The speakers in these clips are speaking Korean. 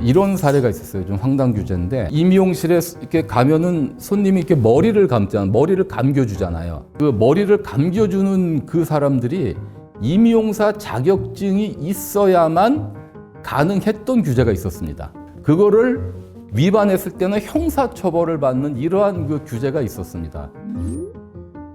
이런 사례가 있었어요. 좀 황당 규제인데 이 미용실에 이렇게 가면은 손님이 이렇게 머리를 감잖아요. 머리를 감겨주잖아요. 그 머리를 감겨주는 그 사람들이 이미용사 자격증이 있어야만 가능했던 규제가 있었습니다. 그거를 위반했을 때는 형사처벌을 받는 이러한 그 규제가 있었습니다.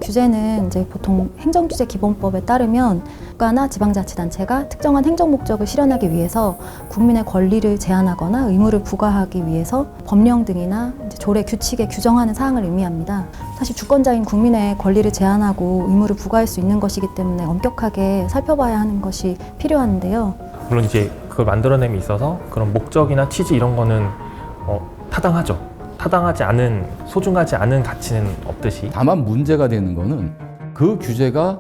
규제는 이제 보통 행정규제 기본법에 따르면 국가나 지방자치단체가 특정한 행정 목적을 실현하기 위해서 국민의 권리를 제한하거나 의무를 부과하기 위해서 법령 등이나 이제 조례, 규칙에 규정하는 사항을 의미합니다. 사실 주권자인 국민의 권리를 제한하고 의무를 부과할 수 있는 것이기 때문에 엄격하게 살펴봐야 하는 것이 필요한데요. 물론 이제 그걸 만들어냄에 있어서 그런 목적이나 취지 이런 거는 타당하죠. 타당하지 않은, 소중하지 않은 가치는 없듯이. 다만 문제가 되는 거는 그 규제가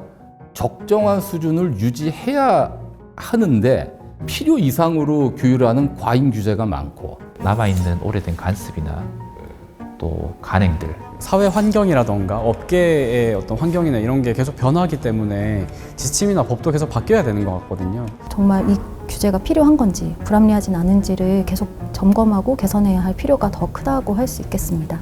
적정한 수준을 유지해야 하는데 필요 이상으로 규율하는 과잉 규제가 많고 남아있는 오래된 관습이나 또 관행들, 사회 환경이라던가 업계의 어떤 환경이나 이런 게 계속 변하기 때문에 지침이나 법도 계속 바뀌어야 되는 것 같거든요. 정말 이 규제가 필요한 건지 불합리하진 않은지를 계속 점검하고 개선해야 할 필요가 더 크다고 할 수 있겠습니다.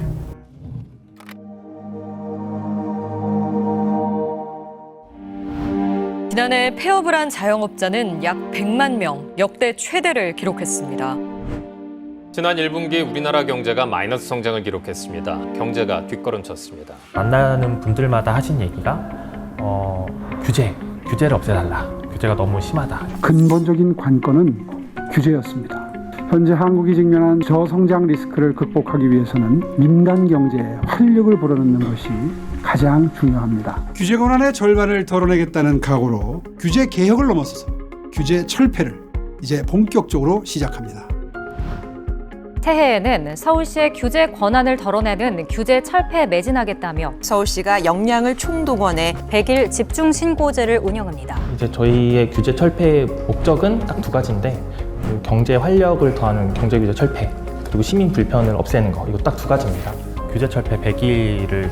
지난해 폐업을 한 자영업자는 약 100만 명, 역대 최대를 기록했습니다. 지난 1분기 우리나라 경제가 마이너스 성장을 기록했습니다. 경제가 뒷걸음쳤습니다. 만나는 분들마다 하신 얘기가 규제를 없애달라. 규제가 너무 심하다. 근본적인 관건은 규제였습니다. 현재 한국이 직면한 저성장 리스크를 극복하기 위해서는 민간 경제에 활력을 불어넣는 것이 가장 중요합니다. 규제 권한의 절반을 덜어내겠다는 각오로 규제 개혁을 넘어서서 규제 철폐를 이제 본격적으로 시작합니다. 새해에는 서울시의 규제 권한을 덜어내는 규제 철폐에 매진하겠다며 서울시가 역량을 총동원해 100일 집중 신고제를 운영합니다. 이제 저희의 규제 철폐의 목적은 딱 두 가지인데 경제 활력을 더하는 경제 규제 철폐 그리고 시민 불편을 없애는 거 이거 딱 두 가지입니다. 규제 철폐 100일을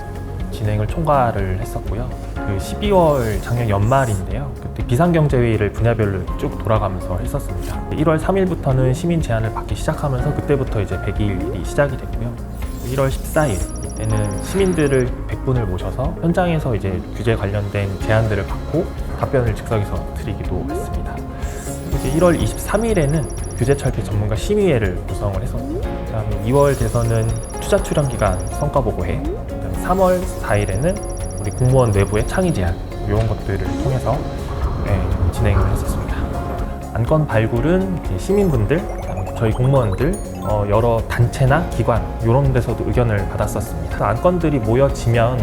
진행을 총괄을 했었고요. 그 12월 작년 연말인데요. 그때 비상경제회의를 분야별로 쭉 돌아가면서 했었습니다. 1월 3일부터는 시민 제안을 받기 시작하면서 그때부터 이제 100일이 시작이 됐고요. 1월 14일에는 시민들을 100분을 모셔서 현장에서 이제 규제 관련된 제안들을 받고 답변을 즉석에서 드리기도 했습니다. 이제 1월 23일에는 규제 철폐 전문가 심의회를 구성을 했었습니다. 그다음에 2월 돼서는 투자 출연 기간 성과 보고회, 그다음에 3월 4일에는 우리 공무원 내부의 창의 제안 이런 것들을 통해서 진행을 했었습니다. 안건 발굴은 시민분들, 저희 공무원들, 여러 단체나 기관 이런 데서도 의견을 받았었습니다. 안건들이 모여지면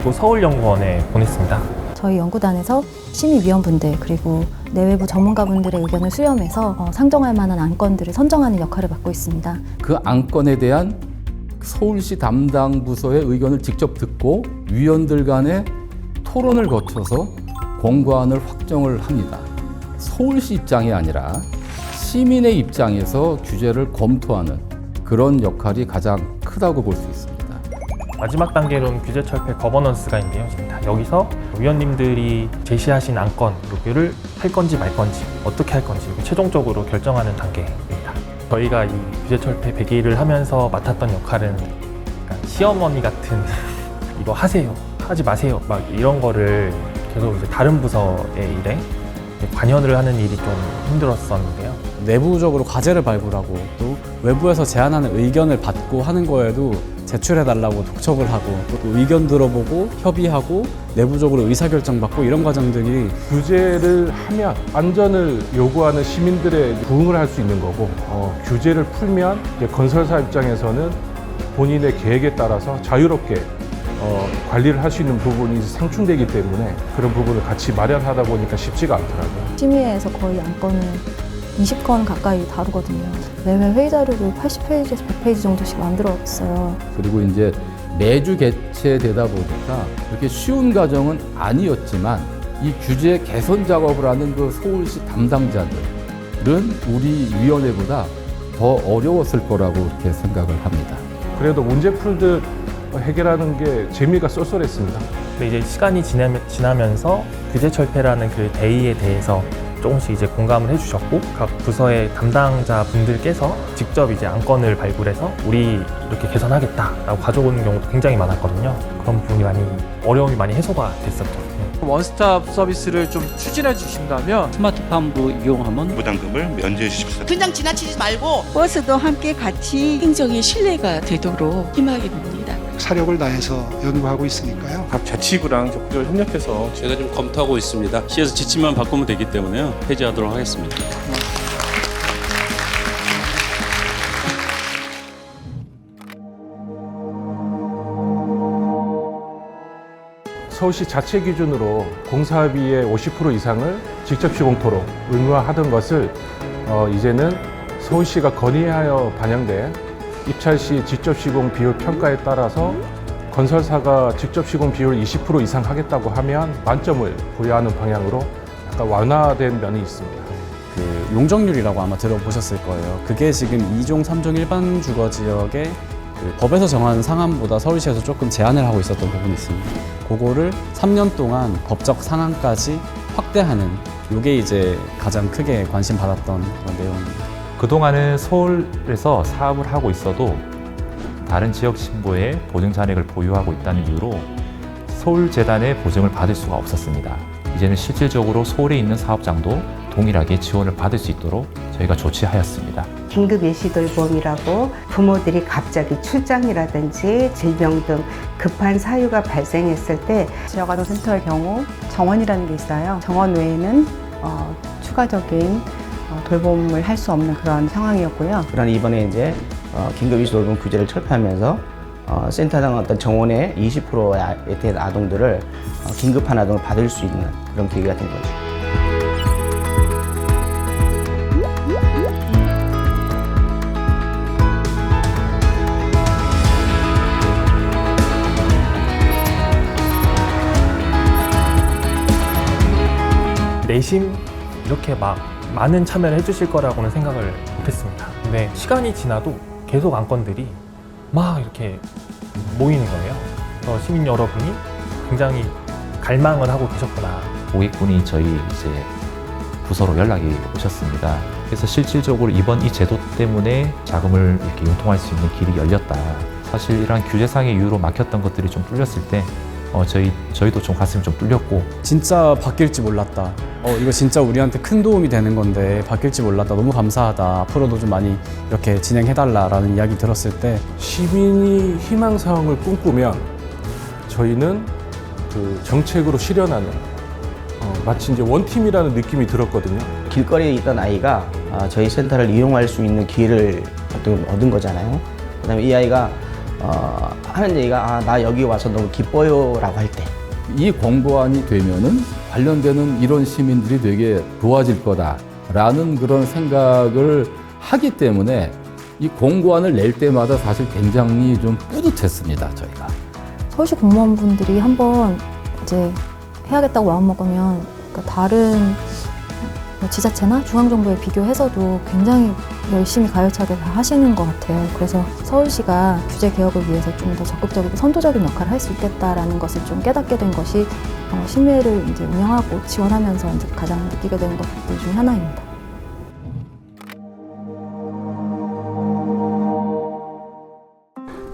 또 서울연구원에 보냈습니다. 저희 연구단에서 심의위원분들 그리고 내외부 전문가분들의 의견을 수렴해서 상정할 만한 안건들을 선정하는 역할을 맡고 있습니다. 그 안건에 대한 서울시 담당 부서의 의견을 직접 듣고 위원들 간의 토론을 거쳐서 권고안을 확정을 합니다. 서울시 입장이 아니라 시민의 입장에서 규제를 검토하는 그런 역할이 가장 크다고 볼 수 있습니다. 마지막 단계로는 규제 철폐 거버넌스가 있는데요. 여기서 위원님들이 제시하신 안건을 할 건지 말 건지 어떻게 할 건지 최종적으로 결정하는 단계입니다. 저희가 이 규제 철폐 100일을 하면서 맡았던 역할은 약간 시어머니 같은 이거 하세요, 하지 마세요 막 이런 거를 계속 이제 다른 부서의 일에 관여를 하는 일이 좀 힘들었었는데요. 내부적으로 과제를 발굴하고 또 외부에서 제안하는 의견을 받고 하는 거에도 제출해달라고 독촉을 하고 또 의견 들어보고 협의하고 내부적으로 의사결정 받고 이런 과정들이 규제를 하면 안전을 요구하는 시민들의 부응을 할 수 있는 거고 규제를 풀면 이제 건설사 입장에서는 본인의 계획에 따라서 자유롭게 관리를 할 수 있는 부분이 상충되기 때문에 그런 부분을 같이 마련하다 보니까 쉽지가 않더라고요. 심의회에서 거의 안건을 20건 가까이 다루거든요. 매회 회의 자료를 80페이지에서 100페이지 정도씩 만들었어요. 그리고 이제 매주 개최되다 보니까 그렇게 쉬운 과정은 아니었지만 이 규제 개선 작업을 하는 그 서울시 담당자들은 우리 위원회보다 더 어려웠을 거라고 이렇게 생각을 합니다. 그래도 문제 풀듯 해결하는 게 재미가 쏠쏠했습니다. 근데 이제 시간이 지나면서 규제 철폐라는 그 대의에 대해서 조금씩 이제 공감을 해주셨고 각 부서의 담당자 분들께서 직접 이제 안건을 발굴해서 우리 이렇게 개선하겠다라고 가져오는 경우도 굉장히 많았거든요. 그런 부분이 어려움이 많이 해소가 됐었죠. 원스톱 서비스를 좀 추진해 주신다면 스마트팜도 이용하면 부담금을 면제해 주십시오. 그냥 지나치지 말고 버스도 함께 같이 행정의 신뢰가 되도록 힘하게 됩니다. 사력을 다해서 연구하고 있으니까요. 각 자치구랑 적극적으로 협력해서 저희가 좀 검토하고 있습니다. 시에서 지침만 바꾸면 되기 때문에요. 폐지하도록 하겠습니다. 서울시 자체 기준으로 공사비의 50% 이상을 직접 시공토로 의무화하던 것을 이제는 서울시가 건의하여 반영된 입찰 시 직접 시공 비율 평가에 따라서 건설사가 직접 시공 비율 20% 이상 하겠다고 하면 만점을 부여하는 방향으로 약간 완화된 면이 있습니다. 그 용적률이라고 아마 들어보셨을 거예요. 그게 지금 2종, 3종 일반 주거 지역의 그 법에서 정한 상한보다 서울시에서 조금 제한을 하고 있었던 부분이 있습니다. 그거를 3년 동안 법적 상한까지 확대하는 이게 이제 가장 크게 관심 받았던 그런 내용입니다. 그동안은 서울에서 사업을 하고 있어도 다른 지역 신고에 보증 잔액을 보유하고 있다는 이유로 서울재단의 보증을 받을 수가 없었습니다. 이제는 실질적으로 서울에 있는 사업장도 동일하게 지원을 받을 수 있도록 저희가 조치하였습니다. 긴급 예시돌봄이라고 부모들이 갑자기 출장이라든지 질병 등 급한 사유가 발생했을 때 지역아동센터의 경우 정원이라는 게 있어요. 정원 외에는 추가적인 돌봄을 할 수 없는 그런 상황이었고요. 그러나 이번에 이제 긴급 예시돌봄 규제를 철폐하면서 센터당 어떤 정원의 20%에 대한 아동들을 긴급한 아동을 받을 수 있는 그런 계기가 된 거죠. 내심 이렇게 막 많은 참여를 해주실 거라고는 생각을 못했습니다. 근데 시간이 지나도 계속 안건들이 막 이렇게 모이는 거예요. 그래서 시민 여러분이 굉장히 갈망을 하고 계셨구나. 고객분이 저희 이제 부서로 연락이 오셨습니다. 그래서 실질적으로 이번 이 제도 때문에 자금을 이렇게 융통할 수 있는 길이 열렸다. 사실 이러한 규제상의 이유로 막혔던 것들이 좀 뚫렸을 때 저희도 좀 가슴이 좀 뚫렸고 진짜 바뀔지 몰랐다. 이거 진짜 우리한테 큰 도움이 되는 건데 바뀔지 몰랐다. 너무 감사하다. 앞으로도 좀 많이 이렇게 진행해달라라는 이야기 들었을 때 시민이 희망사항을 꿈꾸면 저희는 그 정책으로 실현하는 마치 이제 원팀이라는 느낌이 들었거든요. 길거리에 있던 아이가 저희 센터를 이용할 수 있는 기회를 얻은 거잖아요. 그다음에 이 아이가 하는 얘기가 나 여기 와서 너무 기뻐요 라고 할 때 이 공보안이 되면은 관련되는 이런 시민들이 되게 좋아질 거다라는 그런 생각을 하기 때문에 이 공고안을 낼 때마다 사실 굉장히 좀 뿌듯했습니다, 저희가. 서울시 공무원분들이 한번 이제 해야겠다고 마음먹으면 그러니까 다른 지자체나 중앙정부에 비교해서도 굉장히 열심히 가열차게 다 하시는 것 같아요. 그래서 서울시가 규제 개혁을 위해서 좀 더 적극적이고 선도적인 역할을 할 수 있겠다라는 것을 좀 깨닫게 된 것이 심의회를 이제 운영하고 지원하면서 이제 가장 느끼게 되는 것들 중 하나입니다.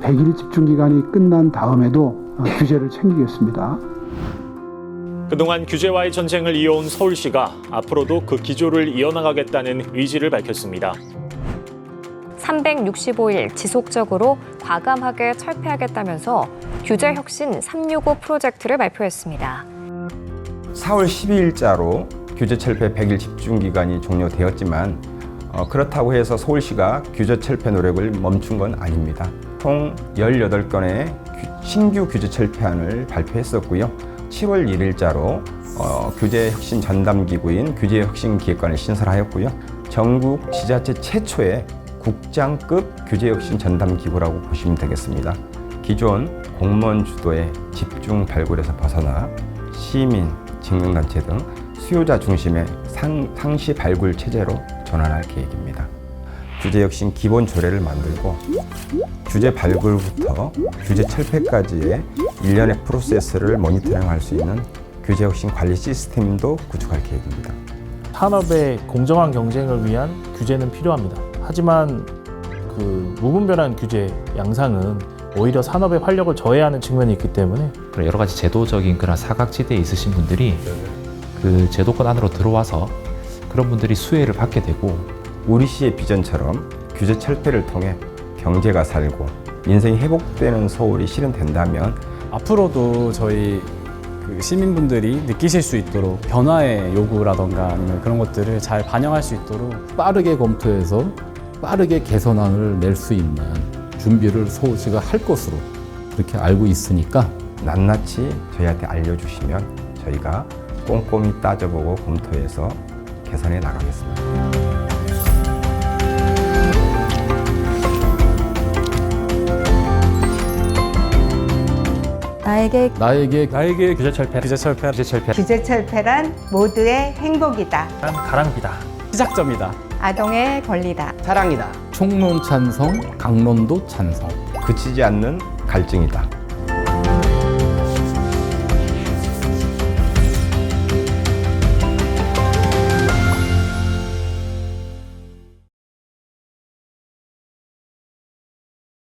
(100일) 집중기간이 끝난 다음에도 규제를 챙기겠습니다. 그동안 규제와의 전쟁을 이어온 서울시가 앞으로도 그 기조를 이어나가겠다는 의지를 밝혔습니다. 365일 지속적으로 과감하게 철폐하겠다면서 규제 혁신 365 프로젝트를 발표했습니다. 4월 12일자로 규제 철폐 100일 집중기간이 종료되었지만 그렇다고 해서 서울시가 규제 철폐 노력을 멈춘 건 아닙니다. 총 18건의 신규 규제 철폐안을 발표했었고요. 7월 1일자로 규제혁신 전담기구인 규제혁신기획관을 신설하였고요. 전국 지자체 최초의 국장급 규제혁신 전담기구라고 보시면 되겠습니다. 기존 공무원 주도의 집중 발굴에서 벗어나 시민, 직능단체 등 수요자 중심의 상시 발굴 체제로 전환할 계획입니다. 규제혁신 기본 조례를 만들고 규제 발굴부터 규제 철폐까지의 일련의 프로세스를 모니터링할 수 있는 규제혁신 관리 시스템도 구축할 계획입니다. 산업의 공정한 경쟁을 위한 규제는 필요합니다. 하지만 그 무분별한 규제 양상은 오히려 산업의 활력을 저해하는 측면이 있기 때문에 여러 가지 제도적인 그런 사각지대에 있으신 분들이 그 제도권 안으로 들어와서 그런 분들이 수혜를 받게 되고 우리 시의 비전처럼 규제 철폐를 통해 경제가 살고 민생이 회복되는 서울이 실현된다면 앞으로도 저희 그 시민분들이 느끼실 수 있도록 변화의 요구라던가 아니면 그런 것들을 잘 반영할 수 있도록 빠르게 검토해서 빠르게 개선안을 낼 수 있는 준비를 서울시가 할 것으로 그렇게 알고 있으니까 낱낱이 저희한테 알려주시면 저희가 꼼꼼히 따져보고 검토해서 개선해 나가겠습니다. 나에게 규제 철폐. 규제 철폐란 모두의 행복이다. 가랑비다. 시작점이다. 아동의 권리다. 사랑이다. 총론 찬성, 강론도 찬성. 그치지 않는 갈증이다.